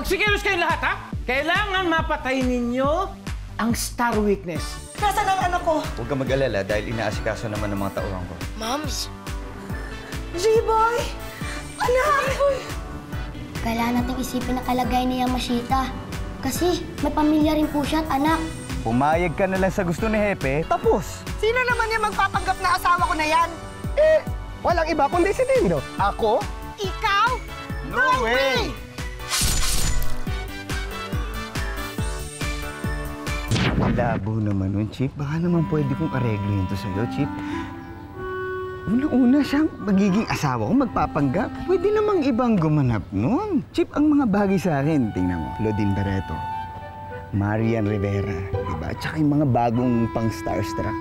Magsikilos kayo lahat, ha? Kailangan mapatay ninyo ang star witness. Nasaan ang anak ko? Huwag kang mag-alala dahil inaasikaso naman ng mga tauhan ko. Moms! J-Boy! Anak! Kailangan nating isipin na kalagay ni Yamashita. Kasi may pamilya rin po siya at anak. Pumayag ka na lang sa gusto ni Hepe, tapos. Sino naman yung magpapanggap na asawa ko na yan? Walang iba kundi si Dindo. Ako? Ikaw? No way! Labo naman nun, Chip. Baka naman pwede kong areglohin to sa'yo, Chip. Una-una siyang magiging asawa ko, magpapanggap. Pwede namang ibang gumanap nun. Chip, ang mga bagay sa akin, tingnan mo. Lodin Barreto, Marian Rivera, diba? Tsaka yung mga bagong pang-starstruck.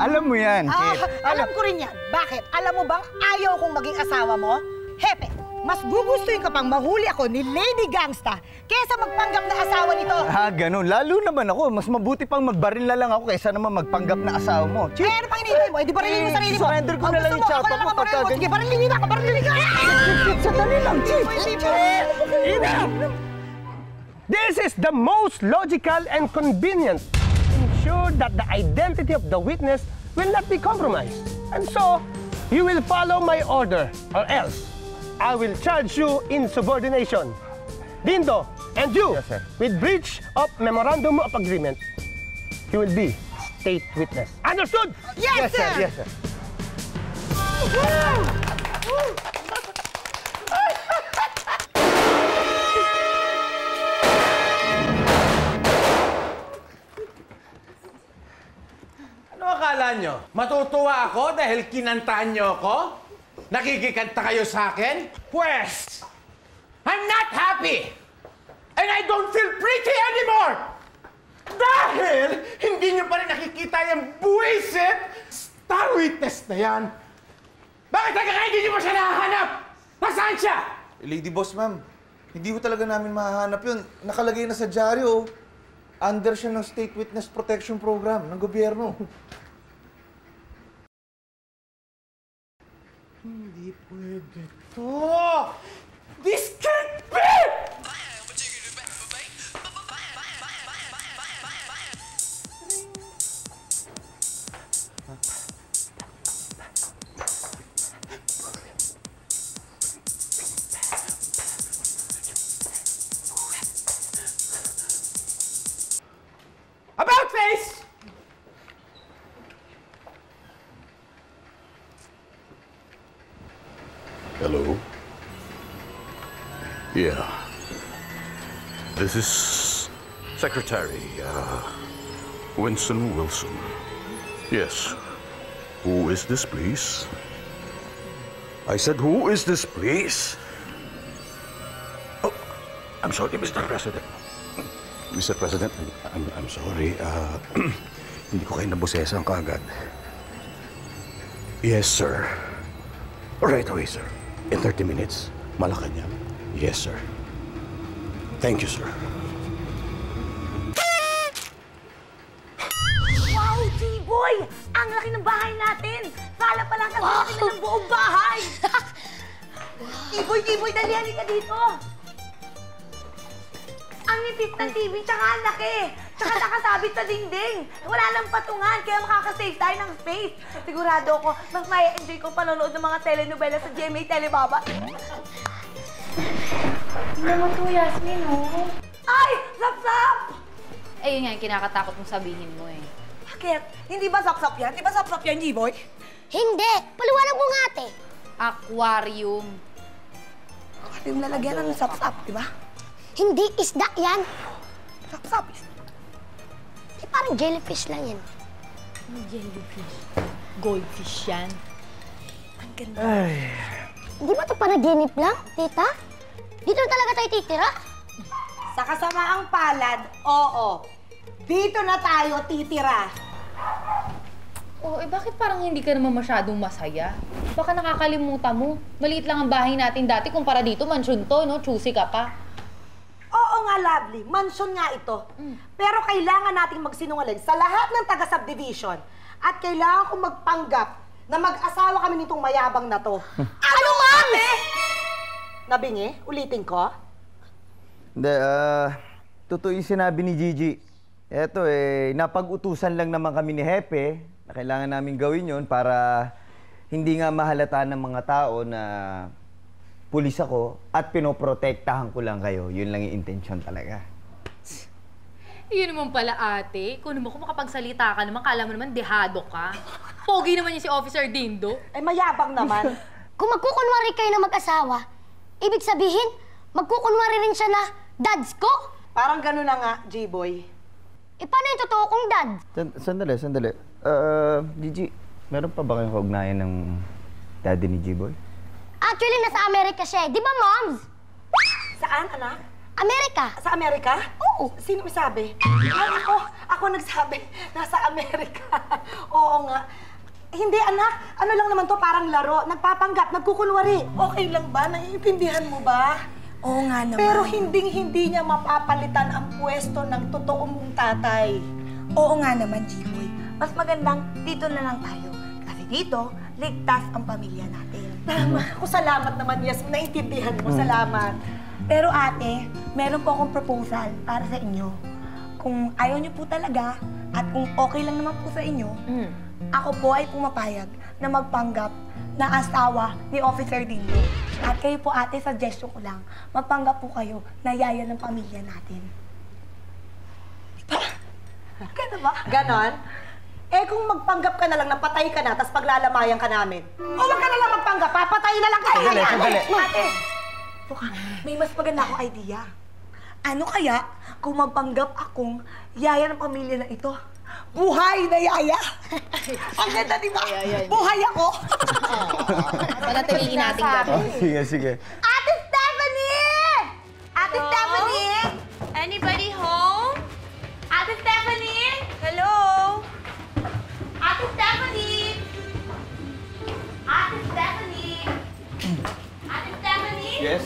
Alam mo yan, Chip. Alam ko rin yan. Bakit? Alam mo bang ayaw kong maging asawa mo? Hepe, mas gugustuhin ka pang mahuli ako ni Lady Gangsta kesa magpanggap na asawa nito. Ganun. Lalo naman ako. Mas mabuti pang magbaril na lang ako kaysa naman magpanggap na asawa mo. Chip! Ano pang hinihintay mo? Di barilin mo sarili mo. Surrender ko na lang yung tsapa ko pagka ganyan. Sige, barilin ako, barilin ka! Chip, sandali lang, Chip! Enough! This is the most logical and convenient. Ensure that the identity of the witness will not be compromised. And so, you will follow my order, or else I will charge you insubordination. Dindo, and you, yes, sir, with breach of Memorandum of Agreement, you will be state witness. Understood? Yes, sir! Yes, sir. Ano akala nyo? Matutuwa ako dahil kinantahan nyo ako? Nakikikanta kayo sa akin? Pwes, I'm not happy! And I don't feel pretty anymore! Dahil hindi nyo pa rin nakikita yung buwisit star witness na yan! Bakit hanggang hindi nyo pa siya nahahanap? Nasaan siya? Lady Boss, ma'am. Hindi ko talaga namin mahahanap yun. Nakalagay na sa dyaryo. Under siya ng State Witness Protection Program ng gobyerno. Hindi pwede to! This can't be! About face! Hello? Yeah. This is Secretary, Winston Wilson. Yes. Who is this, please? I said, who is this, please? Oh, I'm sorry, Mr. President. Mr. President, I'm sorry. Hindi ko kayo nabosesan kaagad. Yes, sir. Right away, sir. In 30 minutes, Malacanang. Yes, sir. Thank you, sir. Wow, J-Boy! Ang laki ng bahay natin! Kala pa lang kami na ng buong bahay! J-Boy, dali ka dito! Ang nipis ng TV, tsaka ang laki! Tsaka nakasabit sa dingding! Wala nang patungan, kaya makakasave tayo ng space! Sigurado ako, mas may enjoy kong panonood ng mga telenovela sa GMA Telebaba. Tingnan mo to, Yasmin, oh. Ay! Sap-sap! Ayun nga yung kinakatakot mong sabihin mo eh. Bakit? Hindi ba sap-sap yan? Di ba sap-sap yan, J-Boy? Hindi! Paliwanag mo nga, ate. Aquarium. Ito yung lalagyan ng sap-sap, di ba? Hindi isda yan. Sap-sap. Parang jellyfish lang yan. Jellyfish. Goldfish yan. Ang ganda. Hindi ba ito panaginip lang, tita? Dito talaga tayo titira? Sa kasamaang palad, oo. Dito na tayo titira. Oh, bakit parang hindi ka naman masyadong masaya? Baka nakakalimutan mo. Maliit lang ang bahay natin dati kumpara dito, mansyon to, no? Choosy ka pa. Oo nga, Lovely. Mansyon nga ito. Pero kailangan nating magsinungaling sa lahat ng taga-subdivision. At kailangan kong magpanggap na mag-asawa kami nitong mayabang na to. Ano, mami? Nabingi? Ulitin ko? Hindi, totoo yung sinabi ni Gigi. Eto napag-utusan lang naman kami ni Hepe na kailangan namin gawin yon para hindi nga mahalata ng mga tao na pulis ako at pinoprotektahan ko lang kayo. Yun lang yung intention talaga. Yun naman pala, ate. Kung naman kung makapagsalita ka naman, kala mo naman dehado ka. Pogi naman yung si Officer Dindo. Ay, mayabang naman. Kung magkukunwari kayo na mag-asawa, ibig sabihin, magkukunwari rin siya na dads ko? Parang gano'n na nga, J-Boy. Paano yung totoo kong dad? Sandali. Gigi, meron pa ba kayong kaugnayan ng daddy ni G-Boy? Actually, nasa Amerika siya. Di ba, moms? Saan, anak? Amerika. Sa Amerika? Oo. Sino may sabi? Ay, ako nagsabi. Nasa Amerika. Oo nga. Hindi, anak. Ano lang naman to, parang laro. Nagpapanggap, nagkukunwari. Okay lang ba? Naiintindihan mo ba? Oo nga naman. Pero hindi niya mapapalitan ang pwesto ng totoo mong tatay. Oo nga naman, G-Boy. Mas magandang dito na lang tayo. Kasi dito, ligtas ang pamilya natin. Tama. Ako salamat naman, yes. Naiintindihan mo. Salamat. Pero ate, meron po akong proposal para sa inyo. Kung ayaw niyo po talaga at kung okay lang naman po sa inyo, ako po ay pumapayag na magpanggap na asawa ni Officer Dindo. At kayo po ate, suggestion ko lang, magpanggap po kayo na yaya ng pamilya natin. Diba? Gano'n ba? Ganon? Eh kung magpanggap ka na lang, napatay ka na, tapos paglalamayan ka namin. O wag ka na lang magpanggap, papatay na lang kayo. Sandali. Ate, may mas maganda akong idea. Ano kaya kung magpanggap akong yaya ng pamilya na ito? Buhay na yaya! Ang ganda, di ba? Buhay ako! Panatilihin natin gano'n. Sige. Ate Stephanie! Ate Stephanie! Anybody home? Ate Stephanie! Hello? Ate Stephanie! Ate Stephanie! Ate Stephanie! Yes?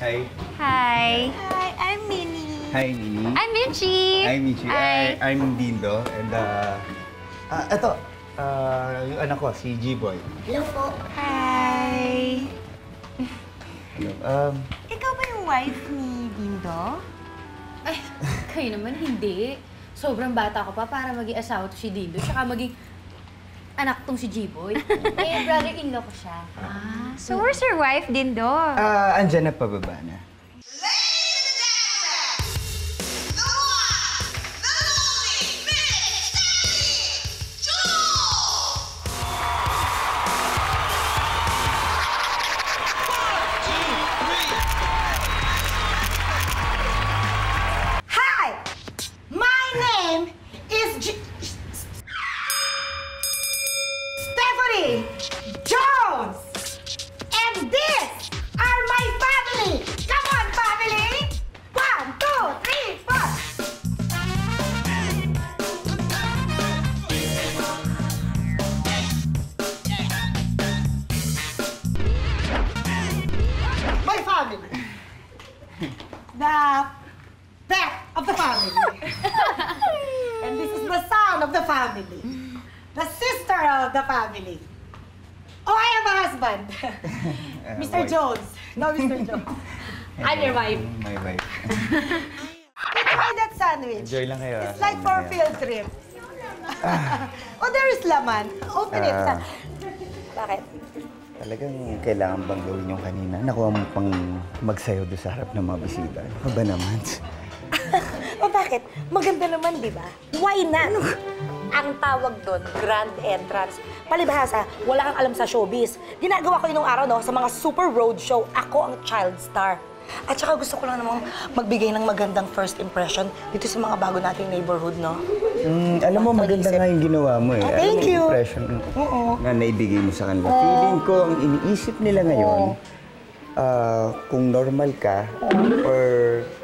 Hi. Hi. Hi, I'm Minnie. Hi, Nini. I'm Michi. Hi, Michi. Hi. I'm Dindo. And, eto, yung anak ko, si G-Boy. Hello po. Hi. Hello. Ikaw ba yung wife ni Dindo? Ay, kayo naman hindi. Sobrang bata ko pa para maging asawa to si Dindo, tsaka maging anak tong si G-Boy. Brother-in-law ko siya. So where's your wife, Dindo? Andyan na pababa na. Hi! My name is Stephanie Jones! And this are my family! Come on, family! 1, 2, 3, 4! My family! The pet of the family. And this is the son of the family. The sister of the family. Oh, I have a husband. Mr. wife. Jones. No, Mr. Jones. I'm your wife. My wife. Try that sandwich. Enjoy lang kayo. It's like for a field trip. Oh, there is laman. Open it. Bakit? Talagang kailangan bang gawin yung kanina? Nakuha mo pang magsayo doon sa harap ng mga bisita. Ano ba naman? O bakit? Maganda naman, di ba? Why not? Ang tawag doon, grand entrance. Palibhasa, wala kang alam sa showbiz. Ginagawa ko yun nung araw, no? Sa mga super road show, ako ang child star. At saka gusto ko lang namang magbigay ng magandang first impression dito sa mga bago nating neighborhood, no? Alam mo, maganda nga yung ginawa mo eh. Thank you. Impression na naibigay mo sa kanila. Feeling ko, ang iniisip nila ngayon, kung normal ka or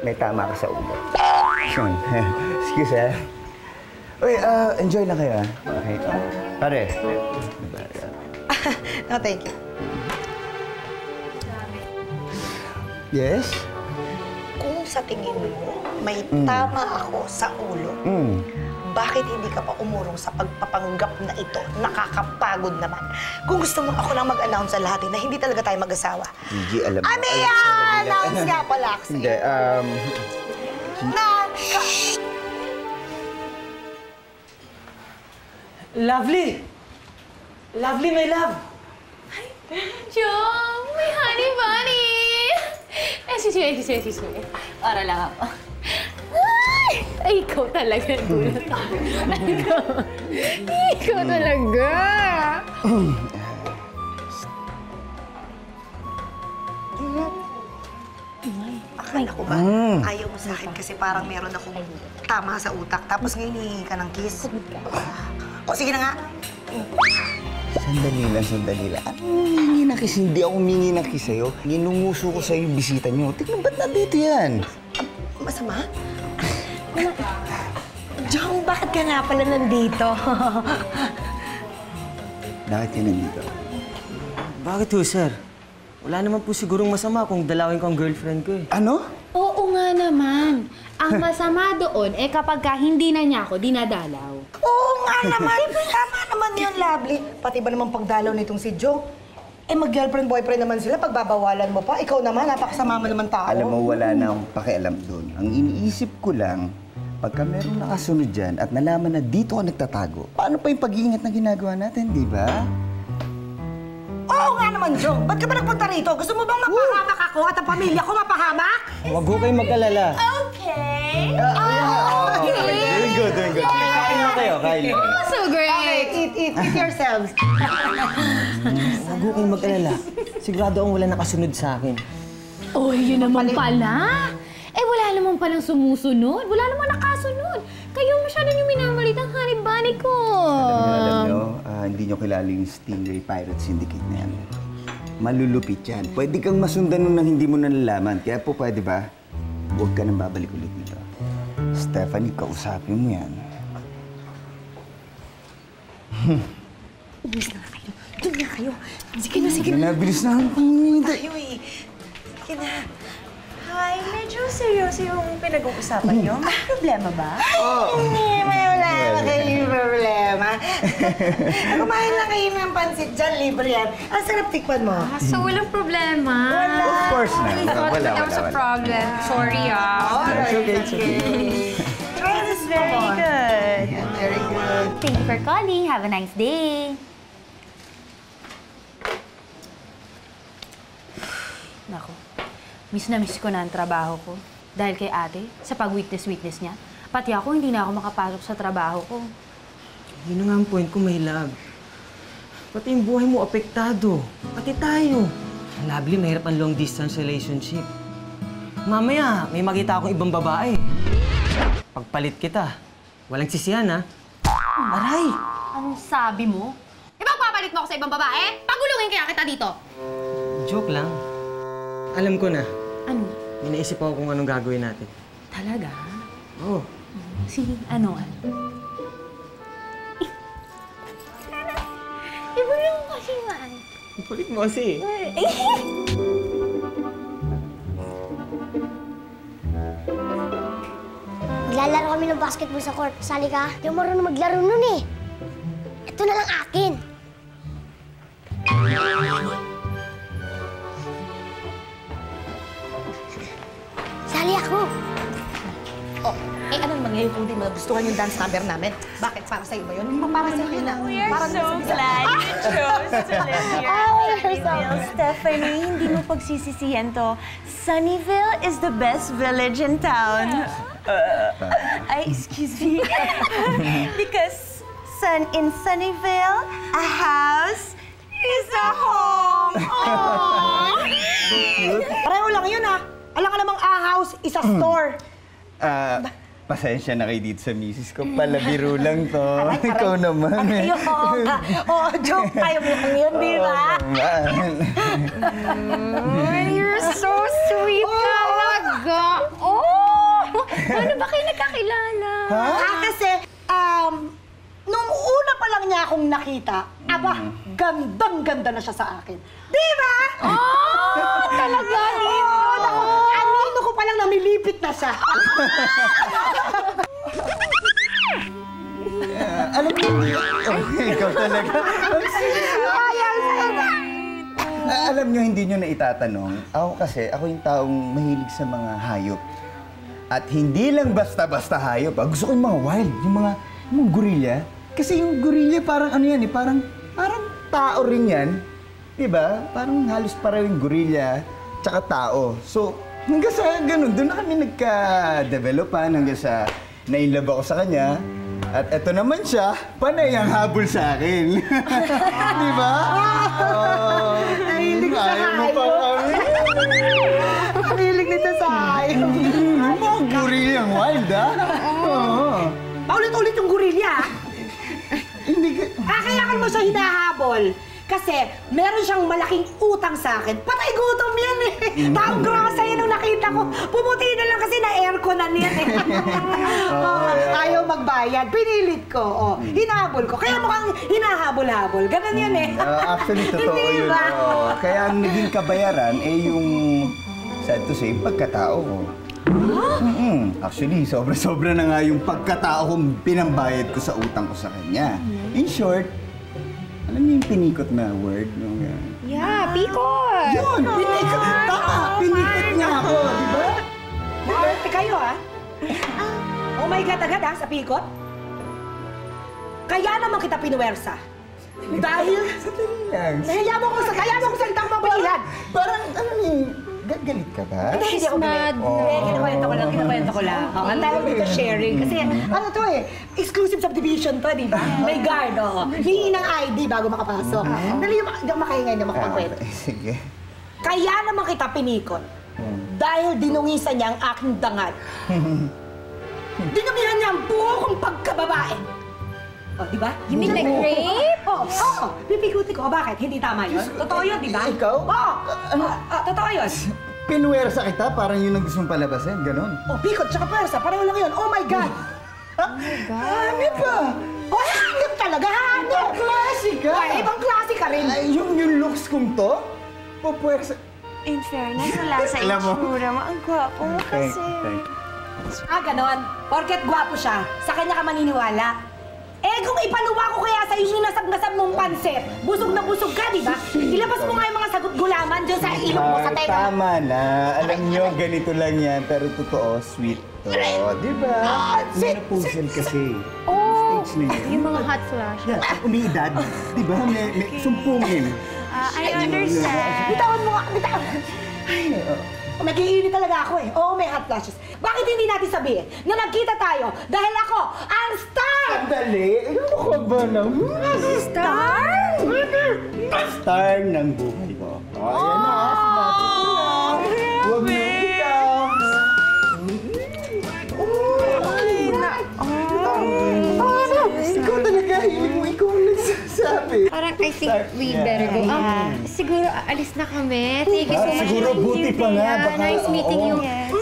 may tama ka sa ulo. Yun. Excuse, eh. Uy, enjoy lang kayo, ah. Okay. Pare. No, thank you. Yes? Kung sa tingin mo, may tama ako sa ulo, bakit hindi ka pa umurong sa pagpapanggap na ito? Nakakapagod naman. Kung gusto mo, ako lang mag-announce sa lahat na hindi talaga tayo mag-asawa. Gigi, alam mo. Amia! Announce nga pala ako sa'yo. Hindi, Lovely! Lovely, my love! Chong! My honey bunny! Excuse me. Para lang ako. Ay, ikaw talaga. Gulat ako. Ikaw talaga. Akala ko ba? Ayaw mo sa akin kasi parang meron akong tama sa utak. Tapos ngayon hihingi ka ng kiss. O, sige na nga. Sandali lang. Ano humingi na kiss? Hindi ako humingi na kiss sa'yo. Ginunguso ko sa'yo yung bisita niyo. Tignan, ba't nandito yan? Masama? Jong, bakit ka nga pala nandito? Bakit ka nandito? Bakit ho, sir? Wala naman po sigurong masama kung dalawin ko ang girlfriend ko eh. Ano? Oo nga naman. Ang masama doon, kapag hindi na niya ako dinadalaw. Oo nga naman. Tama naman yun, Lovely. Pati ba naman pagdalaw nitong si Jong? Mag-girlfriend-boyfriend naman sila. Pagbabawalan mo pa. Ikaw naman, napakasama mo naman tao. Alam mo, wala na akong pakialam doon. Ang iniisip ko lang, pagka merong nakasunod dyan at nalaman na dito ka nagtatago, paano pa yung pag-iingat na ginagawa natin, di ba? Oo nga naman, Jong. Ba't ka ba nagpunta rito? Gusto mo bang mapahamak ako at ang pamilya ko mapahamak? Huwag ho kayong mag-alala. Okay. Doing good. Kain na kayo, kain na. Oh, so great! Okay, eat yourselves. Huwag ho kayong mag-alala. Sigurado akong wala nakasunod sa akin. Oh, yun naman pala. Wala naman palang sumusunod. Wala naman nakasunod. Kayo masyado yung minamalit ang honey bunny ko. Alam nyo, hindi nyo kilala yung Stingray Pirate Syndicate na yan. Malulupit yan. Pwede kang masundan nung hindi mo nalalaman. Kaya po pwede ba, huwag ka nang babalik ulit dito. Stephanie, kausapin mo yan. Bilis na kayo. Doon na kayo. Sige na. Bilis na ang pangingintay. Tayo eh. Sige na. Hi, medyo seryoso yung pinag-uusapan niyo. May problema ba? Hindi, may wala kayong problema. Kumain lang kayo ng pansit dyan, libre yan. Ang sarap tikman mo. So, walang problema. Of course na. Wala. There was a problem. Sorry, It's okay. This is very good. Very good. Thank you for calling. Have a nice day. Nako, miss na miss ko na ang trabaho ko. Dahil kay ate, sa pag-witness niya. Pati ako, hindi na ako makapasok sa trabaho ko. Yun na nga ang point ko, my love. Pati yung buhay mo apektado. Pati tayo. Lovely, mahirap ang long-distance relationship. Mamaya, may makita akong ibang babae. Pagpalit kita, walang sisihan, ha? Aray! Anong sabi mo? Ipagpapalit mo ako sa ibang babae? Pagulungin kaya kita dito. Joke lang. Alam ko na. Ano? May naisip ako kung anong gagawin natin. Talaga? Oo. Sige, ano? Ibigay mo kasi man. Ipalit mo kasi. Maglalaro kami ng basketball sa court. Sali ka? Di mo marunong maglaro nun eh. Ito na lang akin. Sali ako. Anong mangyayari kung di mo nagustuhan yung dance number namin? Bakit? Para sa'yo ba yun? Hindi ba para sa'yo na? We are so glad you chose to live here in Sunnyville. Stephanie, hindi mo pagsisisihan to. Sunnyville is the best village in town. Excuse me. Because in Sunnyville, a house is a home. Pareho lang yun, ha? Alam ka namang a house is a store. Pasensya na kayo dito sa misis ko. Palabiro lang to. Ikaw naman. Oo, joke tayo mo lang yun, di ba? You're so sweet talaga. Paano ba kayo nagkakilala? Kasi, nung una pa lang niya akong nakita, gandang-ganda na siya sa akin. Di ba? Talaga, Anino ko pa lang namilipit na siya. Alam mo, ikaw talaga. Alam nyo, hindi nyo na itatanong. Ako kasi, ako yung taong mahilig sa mga hayop. At hindi lang basta-basta hayop. Gusto ko yung mga wild, yung mga gorilla. Kasi yung gorilla parang ano yan eh, parang tao rin yan. Diba? Parang halos pareho yung gorilla tsaka tao. So, hanggang sa ganun, doon na kami nagka-developan hanggang sa nainlove ako sa kanya. At eto naman siya, panay ang habol sa akin. Di ba? Nahilig sa Ayaw mo pa kami. Nahilig nito sa hayop. Mga gorillang wild, ha? Paulit-ulit yung gorilla. Hindi ka... Kailangan mo siya hinahabol. Kasi meron siyang malaking utang sa akin. Patay gutom yan eh. Taong grasa yan nung nakita ko. Pumuti na lang kasi na-airconan yan eh. Ayaw magbayad. Pinilit ko. Hinahabol ko. Kaya mukhang hinahabol-habol. Ganun yan eh. Actually, totoo yun. Kaya ang naging kabayaran yung, sad to say, pagkatao ko. Actually, sobra-sobra na nga yung pagkatao kong pinambayad ko sa utang ko sa kanya. In short, alam niyo yung pinikot na word? Yeah, pikot! Yun! Pinikot! Tama! Pinikot niya ako, di ba? Naberte kayo ah. Oh my God, agad ah, sa pikot? Kaya naman kita pinuwersa. Dahil... Sandali lang. Kaya mo ko salitang mabahilan. Parang, ano ni, galit ka ba? Hindi ako galit. Kinakwento ko lang. Ang dahil dito sharing. Kasi ano to eh, exclusive subdivision to, di ba? May guard, Hingi ng ID bago makapasok. Dali yung makaingay na makakwento. Sige. Kaya naman kita pinikot. Dahil dinungisan niya ang aking dangal. Dinumihan niya ang buo kong pagkababae. Di ba? You mean like rape? Pipikuti ko. Bakit? Hindi tama yun? Totoo yun, di ba? Ikaw? Totoo yun. Pinuwersa kita, parang yun ang gusto mong palabasin, ganon. Pikot tsaka pwersa, pareho lang yun. Oh my God! Hanip pa! Hanip talaga, hanip! Klase ka! Ibang klase ka rin. Yung looks kong to, pupwersa. In fairness, wala sa itsura mo. Ang gwapo mo kasi. Ganon. Porket gwapo siya, sa kanya ka maniniwala. Kung ipaluwa ko kaya sa yung nasab-nasab mong pansit, busog na busog ka, di ba? Ilabas mo nga yung mga sagot gulaman dyan sa ilong mo sa teka. Tama na. Alam nyo, ganito lang yan. Pero totoo, sweet to. Di ba? Menopausal kasi. Stage na yun. Yung mga hot flash. Umiidad. Di ba? May sumpungin. I understand. Bitawan mo nga, bitawan. Nag-iinit talaga ako eh. Oo, may hot flashes. Bakit hindi natin sabihin na nagkita tayo dahil ako ang star! Sandali! Ano ka ba naman? Star? Star ng buhay ko. Ayan na, sinabi ko na. Huwag mo ikaw. Ikaw talaga, ikaw ang nagsasabi. Parang I think we better go. Siguro alis na kami. Thank you so much. Siguro buti pa nga. Nice meeting you.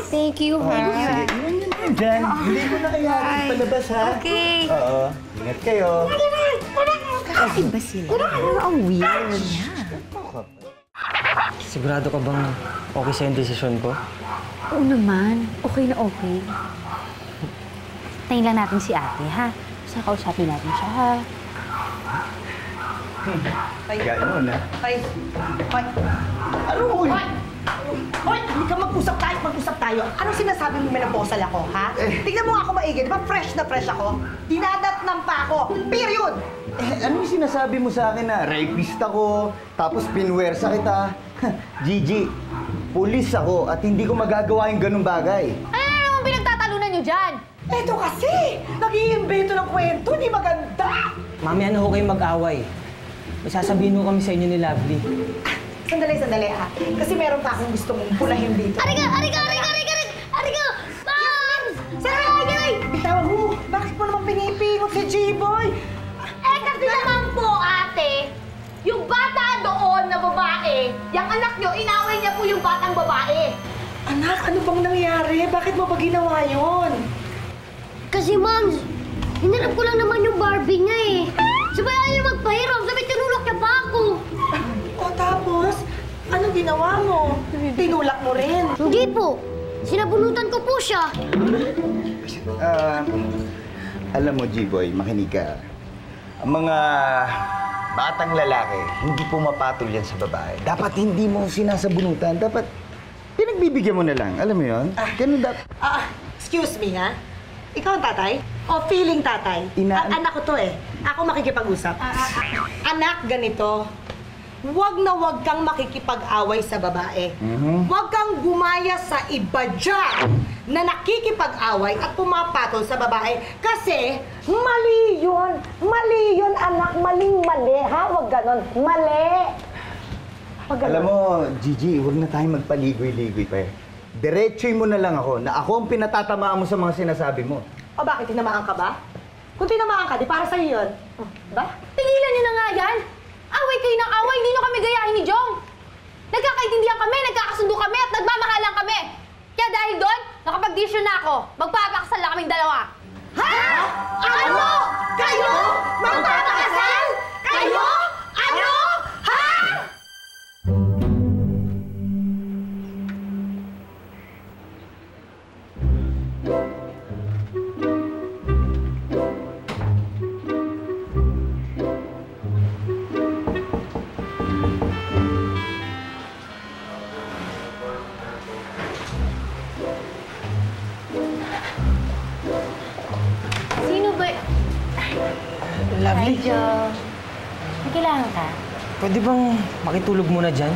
Thank you, ha? Sige, iwan nyo na dyan. Hindi ko na kaya palabas, ha? Okay. Oo. Ingat kayo. Kakain ba sila? Ang weird. Sigurado ka bang okay sa yung desisyon ko? Oo naman. Okay na okay. Tayin lang natin si ate, ha? Basta kausapin natin siya, ha? Gano'n, ha? Ano? Hoy! Hindi ka mag-usap tayo. Anong sinasabi mo menopausal ako, ha? Tignan mo nga ako maigi. Di ba fresh na fresh ako? Dinadatnang pa ako. Period! Ano yung sinasabi mo sa akin na rapist ako, tapos pinwersa kita? Gigi, pulis ako at hindi ko magagawa yung ganung bagay. Ano naman pinagtatalunan niyo dyan? Eto kasi! Nag-iimbento ng kwento, di maganda! Mami, ano ho kayong mag-away? May sasabihin ho kami sa inyo ni Lovely. Sandali, kasi meron pa akong gustong pulahin dito. Ariga! Ma'am! Saray! Bitawan mo! Bakit mo naman pinipingot si G-Boy? Kasi naman po, ate, yung bata doon na babae, yung anak nyo, inaway niya po yung batang babae. Anak, ano bang nangyari? Bakit mo ba ginawa yun? Kasi ma'am, hinanap ko lang naman yung Barbie niya eh. Sabay ayaw magpahiram, sabay tinulak niya pa ako. O tapos, anong ginawa mo? Tinulak mo rin. Hindi po. Sinabunutan ko po siya. Alam mo, G-Boy, makinig ka. Ang mga batang lalaki, hindi pumapatol yan sa babae. Dapat hindi mo sinasabunutan. Dapat pinagbibigyan mo na lang. Alam mo yun? Ganun dapat. Excuse me, ha? Ikaw ang tatay? O feeling tatay? Anak ko to eh. Ako makikipag-usap. Anak, ganito. Huwag na huwag kang makikipag-away sa babae. Huwag kang gumaya sa iba dyan na nakikipag-away at pumapatol sa babae. Kasi mali yun. Mali yun, anak. Maling-mali, ha? Huwag ganon. Mali. Alam mo, Gigi, huwag na tayong magpaligoy-ligoy pa eh. Diretsoy mo na lang ako na ako ang pinatatamaan mo sa mga sinasabi mo. O bakit, tinamaan ka ba? Kung tinamaan ka, di para sa'yo yun. Ba? Tigilan niyo na nga yan! Away kayo ng away, hindi niyo kami gayahin ni Jong! Nagkakaintindihan kami, nagkakasundo kami at nagmamahalan kami! Kaya dahil doon, nakapag-desisyon na ako, magpapakasal na kaming dalawa! Ha? Ano? Kayo? Magpapakasal? Kayo? Ano? Ha? Sino ba? Lovely. Hi, Joe. May kailangan ka? Pwede bang makitulog muna dyan?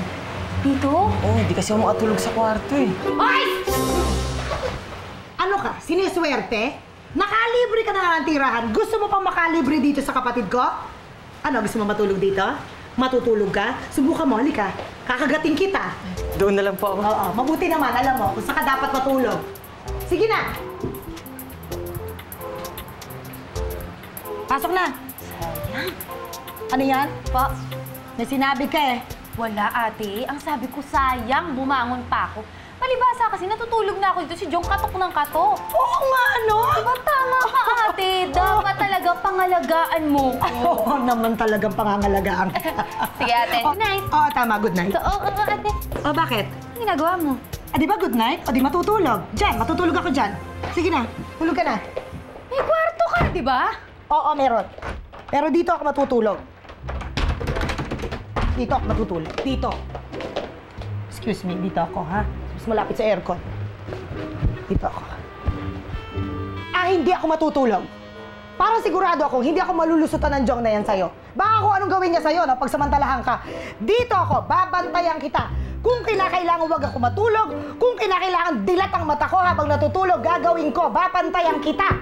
Dito? Oo, hindi kasi ako makatulog sa kwarto eh. Ay! Ano ka? Siniswerte? Nakalibre ka na nga ng tirahan. Gusto mo pang makalibre dito sa kapatid ko? Ano, gusto mo matulog dito? Matutulog ka? Subukan mo, halika. Kakagating kita. Doon na lang po ako. Oo, mabuti naman, alam mo, kung saan ka dapat matulog. Sige na! Pasok na! Sayang. Ano yan? Po. May sinabi ka eh. Wala, ate. Ang sabi ko, sayang, bumangon pa ako. Palibasa kasi natutulog na ako dito. Si Jong katok ng katok. Oo nga, ano? Diba tama ka, ate? Dapat talaga pangalagaan mo ko. Oo naman talagang pangangalagaan. Sige, ate. Good night. Oo, tama. Good night. Oo, ate. O, bakit? Ano ginagawa mo? Di ba good night? O, di matutulog. Diyan, matutulog ako dyan. Sige na, tulog ka na. May kwarto ka, di ba? Oo, meron. Pero dito ako matutulog. Dito ako matutulog. Dito. Excuse me, dito ako, ha? Mas malapit sa aircon. Dito ako. Hindi ako matutulog. Para sigurado ako, hindi ako malulusutan ng Jong na yan sa'yo. Baka kung anong gawin niya sa'yo, no, pagsamantalahan ka. Dito ako, babantayan kita. Kung kinakailangan huwag ako matulog, kung kinakailangan dilat ang mata ko habang natutulog, gagawin ko, babantayan kita.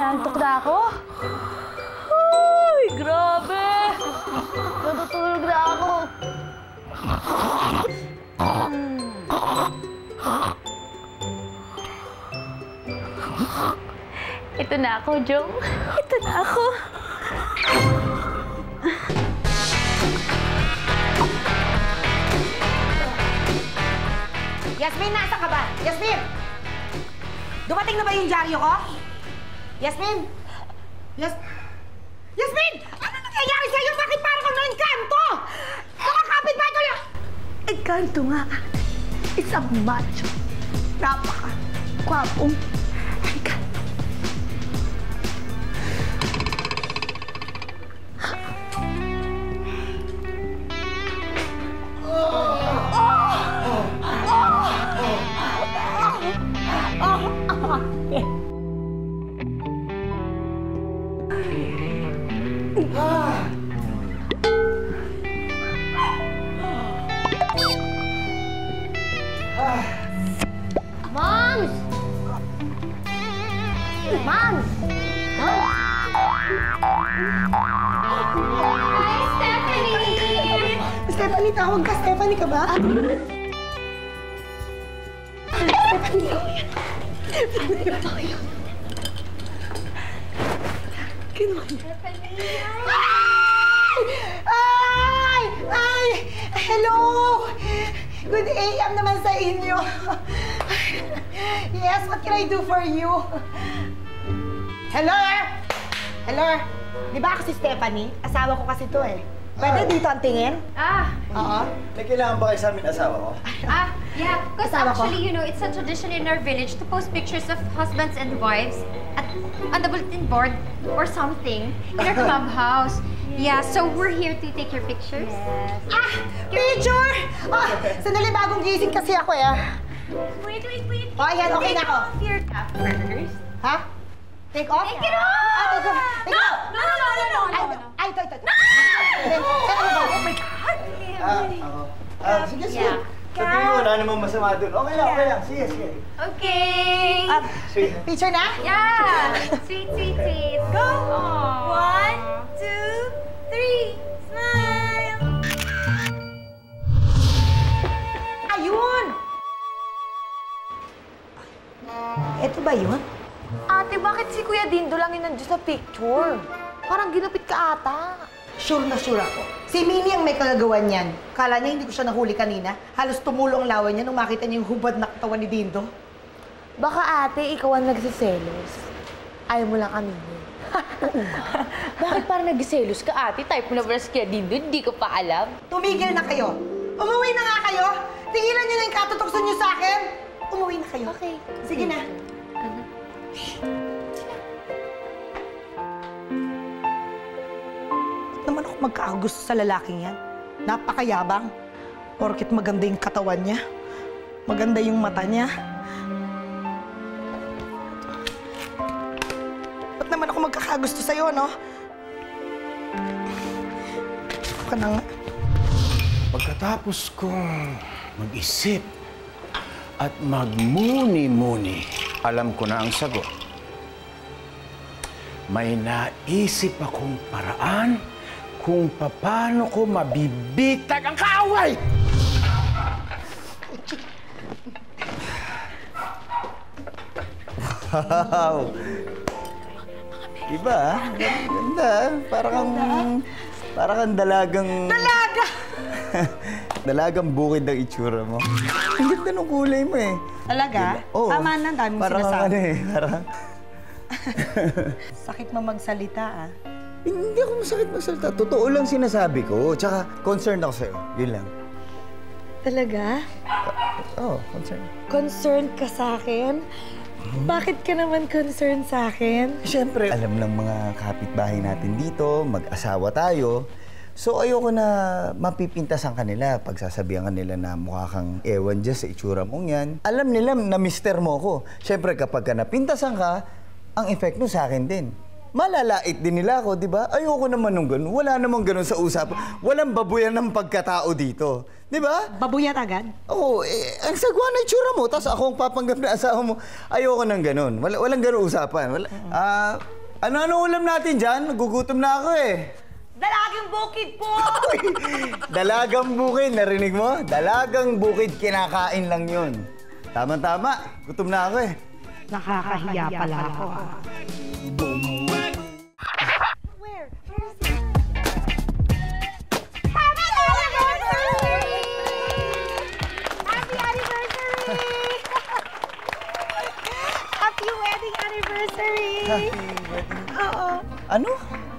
Nantok na ako? Uy, grabe! Natutulog na ako. Ito na ako, Jong. Ito na ako. Yasmin, nasa ka ba? Yasmin! Dumating na ba yung dyaryo ko? Yasmin! Yasmin! Ano nangyayari sa'yo? Bakit parang kang na-enkanto? Nakakapit ba ito lang? Enkanto nga. Isang macho. Napaka-kwapong enkanto. Moms! Moms! Hi, Stephanie! Stephanie, tawag ka. Stephanie ka ba? Stephanie, tawag yan. Ay! Hello! Good AM naman sa inyo. Yes, what can I do for you? Hello? Hello? Di ba ako si Stephanie? Asawa ko kasi to eh. Pwede dito ang tingin? Oo. May kailangan ba kayo sa amin asawa ko? Yeah, because actually, you know, it's a tradition in our village to post pictures of husbands and wives on the bulletin board or something in our clubhouse. Yeah, so we're here to take your pictures. Yes. Picture! Sandali, bagong gising kasi ako eh. Wait. Oh, ayan, okay na ako. Your cap first. Ha? Take off? Take it off! Take off. No! Ay, ito. Oh my God! Sige. Sabihin mo, wala namang masama dun. Okay lang. Sige. Okay. Picture na? Yeah! Sweet. Go! 1, 2, 3. Smile! Ayun! Ito ba yun? Ate, bakit si Kuya Dindo lang yung nandiyo sa picture? Parang ginupit ka ata. Sure na sure ako. Si Minnie ang may kagagawan niyan. Kala niya hindi ko siya nahuli kanina. Halos tumulo ang lawan niya nung makita niya yung hubad na katawan ni Dindo. Baka ate, ikaw ang nagsiselos. Ayaw mo lang aminin. Bakit parang nagselos ka, ate? Type mo na ba si Kuya Dindo? Hindi ko pa alam. Tumigil na kayo. Umuwi na nga kayo. Tigilan niyo na yung katutokso niyo sa akin. Umuwi na kayo. Okay. Sige na. Naman ako magkakagusto sa lalaking yan. Napakayabang. Porket maganda yung katawan niya. Maganda yung mata niya. Ba't naman ako magkakagusto sa'yo, no? Ako ka na nga. Pagkatapos kong mag-isip at magmuni-muni, alam ko na ang sagot. May naisip akong paraan kung paano ko mabibitag ang kaaway! Wow! Diba? Ganda. Parang kang dalagang... Dalaga! Dalagang bukid ang itsura mo. Ang ganda ng kulay mo eh. Talaga? Oo. Tama na, ang dami mong Parang sinasabi. parang... Sakit mo magsalita, ah. Hindi ako masakit magsalita. Totoo lang sinasabi ko. Tsaka, concerned ako sa'yo. Yun lang. Talaga? Oo, concerned. Concerned ka sa akin? Bakit ka naman concerned sa akin? Siyempre, alam ng mga kapitbahay natin dito, mag-asawa tayo. So, ayoko na mapipintasan kanila. Pagsasabihan kanila na mukha kang ewan dyan sa itsura mong yan. Alam nila na mister mo ko. Siyempre, kapag ka napintasan ka, ang effect nun sa akin din. Malalait din nila ako, di ba? Ayoko naman nung ganun. Wala namang ganun sa usapan. Walang babuyan ng pagkatao dito. Di ba? Babuyat agad? Oo, ang sagwa na itsura mo, tapos ako ang papanggap na asawa mo. Ayoko ng ganun. Walang ganun usapan. Ano ulam natin dyan? Gugutom na ako eh. Dalagang bukid po! Dalagang bukid, narinig mo? Dalagang bukid, kinakain lang yun. Tama-tama, gutom na ako eh. Nakakahiya pala ako, ah. Where? Where's it? Happy anniversary! Happy anniversary! Happy wedding anniversary! Happy wedding... Oo. Ano?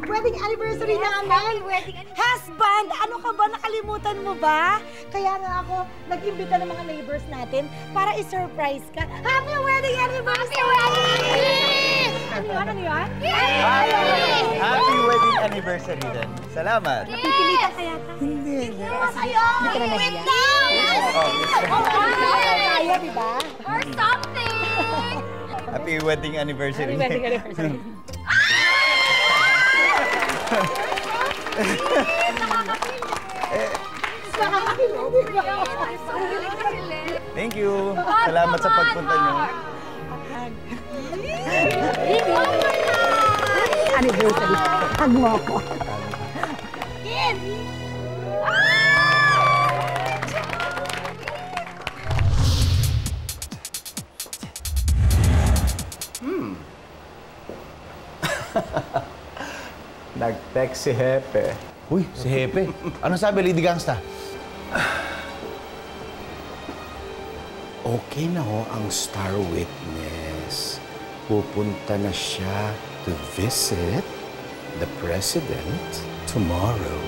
Wedding anniversary namin! Husband! Ano ka ba? Nakalimutan mo ba? Kaya nga ako nag-imbita ng mga neighbors natin para i-surprise ka. Happy wedding anniversary! Ano yun? Happy wedding anniversary din. Salamat. Napipilitan kaya ka? Hindi. Hindi ka na nahiya? Kaya, di ba? Or something! Happy wedding anniversary. Happy wedding anniversary. Thank you. Salamat sa pagpunta niyo. Anniversary. Hug mo ako. Text si Hepe. Uy, si Hepe. Ano sabi, Lady Gangsta? Okay na ho ang star witness. Pupunta na siya to visit the president tomorrow.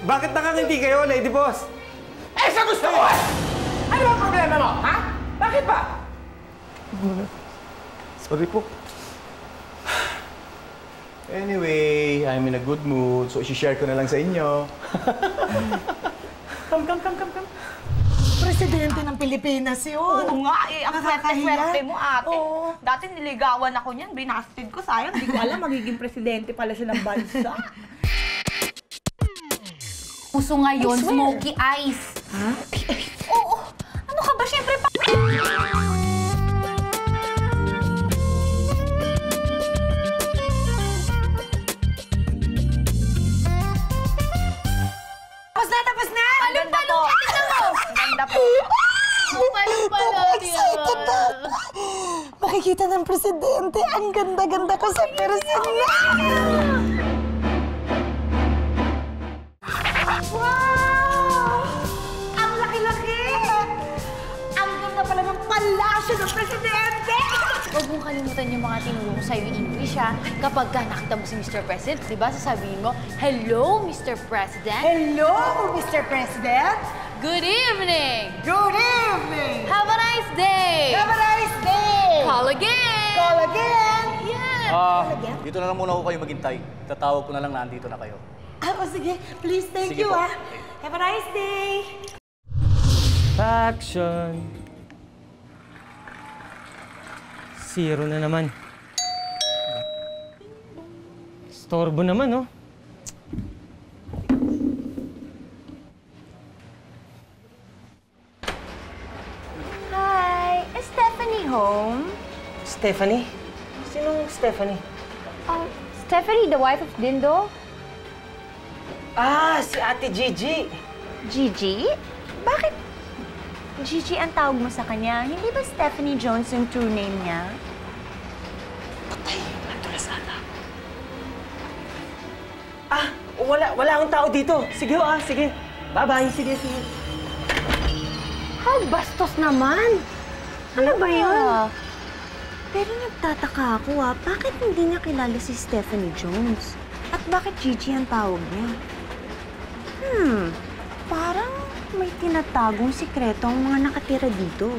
Bakit nakangiti kayo, Lady Boss? Eh, sa gusto mo! Ano ba problema mo, ha? Bakit ba? Sorry po. Anyway, I'm in a good mood, so isi-share ko na lang sa inyo. Come. Presidente ng Pilipinas yun. Oo nga eh, ang swerte-swerte mo ate. Oo. Dati niligawan ako niyan, binasted ko, sayang. Hindi ko alam, magiging presidente pala siya ng bansa. Uso ngayon, smoky eyes. Ha? Oo. Ano ka ba? Siyempre pa... Tapos na! Ang ganda po. Ang ganda po. Excited na ako. Makikita ng presidente. Ang ganda-ganda ko sa personal. Wow! Ang laki-laki! Ang ganda pala ng palasyo ng presidente! Huwag mong kalimutan yung mga tinuro ko sa'yo yung English, ha? Kapag ka nakita mo si Mr. President, di ba, sasabihin mo, "Hello, Mr. President." Hello, Mr. President. Good evening! Good evening. Have a nice day! Have a nice day. Call again! Call again. Yeah! Dito na lang muna ako kayo maghintay. Tatawag ko na lang na andito na kayo. Sige. Please, thank Sige you, po. ha. Have a nice day. Action! Zero na naman. Storbo naman, no? Hi, is Stephanie home? Stephanie? Sinong Stephanie? Stephanie, the wife of Dindo? Ah, si Ate Gigi. Gigi? Bakit Gigi ang tawag mo sa kanya? Hindi ba Stephanie Jones yung true name niya? Patay, natulas sana. Wala akong tao dito. Sige, sige. Bye-bye, sige. Bastos naman! Ano ba yun? Pero nagtataka ako bakit hindi niya kilala si Stephanie Jones? At bakit Gigi ang tawag niya? Parang may tinatagong sikreto ang mga nakatira dito.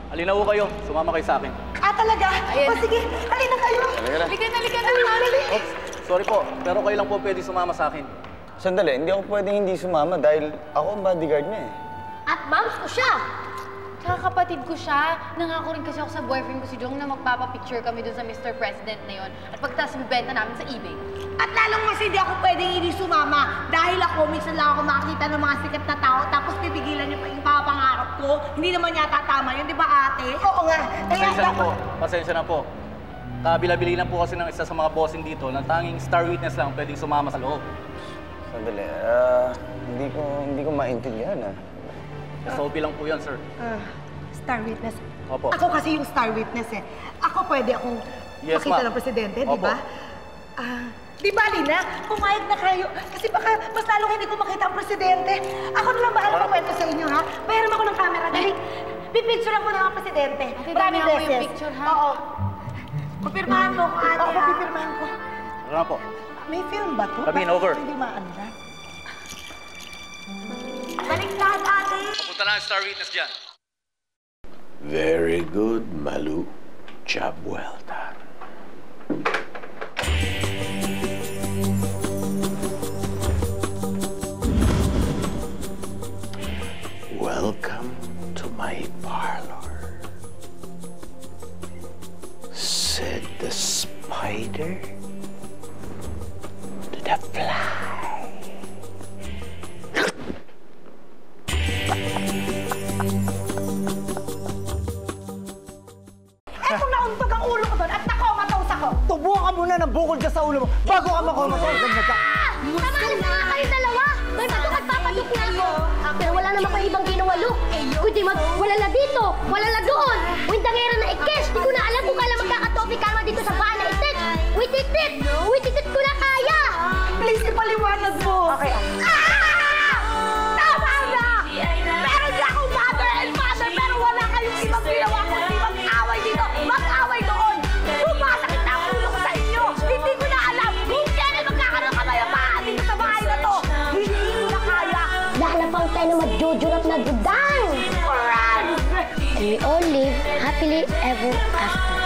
Halina ho kayo. Sumama kayo sa akin. Talaga? O sige, halina kayo. Halika na. Oops, sorry po. Pero kayo lang po pwede sumama sa akin. Sandali, hindi ako pwedeng hindi sumama dahil ako ang bodyguard niya eh. At moms ko siya! Tsaka kapatid ko siya. Nangako rin kasi ako sa boyfriend ko si Jong na magpapapicture kami dun sa Mr. President na yon at pagtas bibenta namin sa eBay. At lalong mas hindi ako pwedeng hindi sumama dahil ako minsan lang ako makakita ng mga sikat na tao tapos pipigilan niyo pa yung pangarap ko. Hindi naman yata tama yun, di ba ate? Oo nga. Pasensya na po. Kabila-bili na po kasi ng isa sa mga bossing dito na tanging star witness lang pwedeng sumama sa loob. Sandali, hindi ko maintindihan SOP lang po yan, sir. Star witness. Opo. Ako kasi yung star witness eh. Ako pwede akong Yes, makita ma'am. ng presidente, di Opo. ba? Di ba, Lina? Pumayag na kayo. Kasi baka mas lalong hindi ko makita ang presidente. Ako na lang bahala magkwento sa inyo, ha? Bayaran ako ng camera. Dali. Pipicturean ko na ang presidente. Maraming dami ako beses. yung picture, ha? Oo. Pipirmahan mo ko, ate, Oo, ha? pipirmahan ko. Ano na po? May film ba to? Sabihin, Bakit over. Hindi maanda. Balik lahat, ate. Pupunta na ang star witness dyan. Very good, Malu. Job well done. Welcome to my parlor, said the spider. butterfly. Eto nauntog ang ulo ko doon at nakomatose ako. Tubuhan ka muna ng bukol dyan sa ulo mo bago ka makomatose. Tama na nga kayo dalawa! May patok at papatok na ako! Pero wala naman kayo ibang ginawa, Lu. Kundi wala na dito, wala na doon. Wintangera na ikes. Di ko na alam kung kailan magkakatopic ka dito sa bahay na itik. Wititit! Wititit ko na kaya! Please, ipaliwanag mo. Okay. Tama na! Meron niya akong mother and father, pero wala kayong ibang ginawa kundi mag-away dito, mag-away doon! Sumasakit na ang ulo ko sa inyo! Hindi ko na alam kung kailan magkakaroon kamayapaan dito sa bahay na to! Hindi ko na kaya! Nakalapang tayo na madjujurap na dudang! And we all live happily ever after.